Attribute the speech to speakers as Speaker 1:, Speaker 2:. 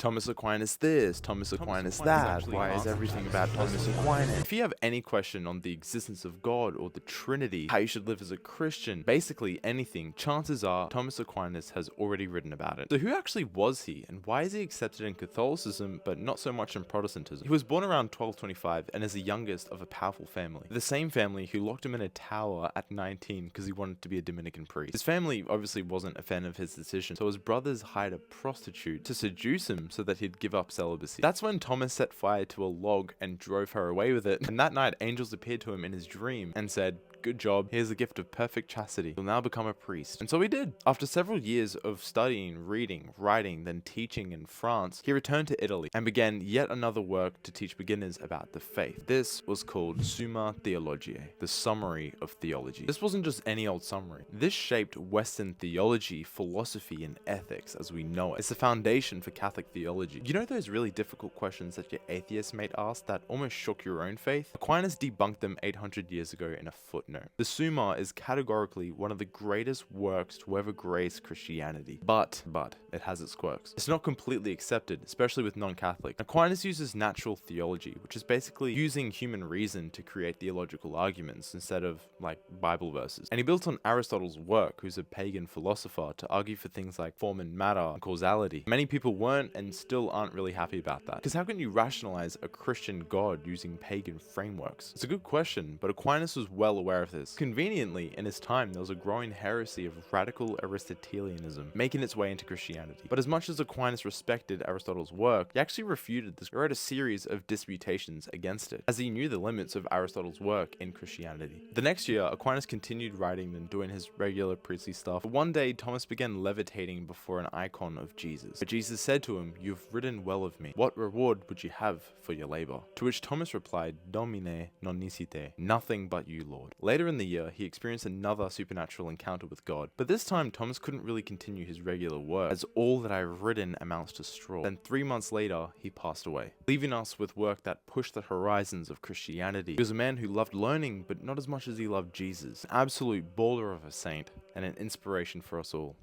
Speaker 1: Thomas Aquinas this, Thomas Aquinas that, why is everything about Thomas Aquinas? If you have any question on the existence of God or the Trinity, how you should live as a Christian, basically anything, chances are Thomas Aquinas has already written about it. So who actually was he, and why is he accepted in Catholicism but not so much in Protestantism? He was born around 1225 and is the youngest of a powerful family. The same family who locked him in a tower at 19 because he wanted to be a Dominican priest. His family obviously wasn't a fan of his decision, so his brothers hired a prostitute to seduce him so that he'd give up celibacy. That's when Thomas set fire to a log and drove her away with it, and that night angels appeared to him in his dream and said, "Good job, here's the gift of perfect chastity. You'll now become a priest." And so he did. After several years of studying, reading, writing, then teaching in France, he returned to Italy and began yet another work to teach beginners about the faith. This was called Summa Theologiae, the summary of theology. This wasn't just any old summary. This shaped Western theology, philosophy, and ethics as we know it. It's the foundation for Catholic theology. You know those really difficult questions that your atheist mate asked that almost shook your own faith? Aquinas debunked them 800 years ago in a footnote. The Summa is categorically one of the greatest works to ever grace Christianity, but it has its quirks. It's not completely accepted, especially with non-Catholics. Aquinas uses natural theology, which is basically using human reason to create theological arguments instead of like Bible verses. And he built on Aristotle's work, who's a pagan philosopher, to argue for things like form and matter and causality. Many people weren't and still aren't really happy about that, because how can you rationalize a Christian God using pagan frameworks? It's a good question, but Aquinas was well aware of this. Conveniently, in his time, there was a growing heresy of radical Aristotelianism making its way into Christianity. But as much as Aquinas respected Aristotle's work, he actually refuted this. He wrote a series of disputations against it, as he knew the limits of Aristotle's work in Christianity. The next year, Aquinas continued writing and doing his regular priestly stuff, but one day Thomas began levitating before an icon of Jesus. But Jesus said to him, "You've written well of me. What reward would you have for your labor?" To which Thomas replied, "Domine non nisite, nothing but you, Lord." Later in the year, he experienced another supernatural encounter with God, but this time Thomas couldn't really continue his regular work, as all that I've written amounts to straw. Then 3 months later, he passed away, leaving us with work that pushed the horizons of Christianity. He was a man who loved learning, but not as much as he loved Jesus, an absolute baller of a saint, and an inspiration for us all.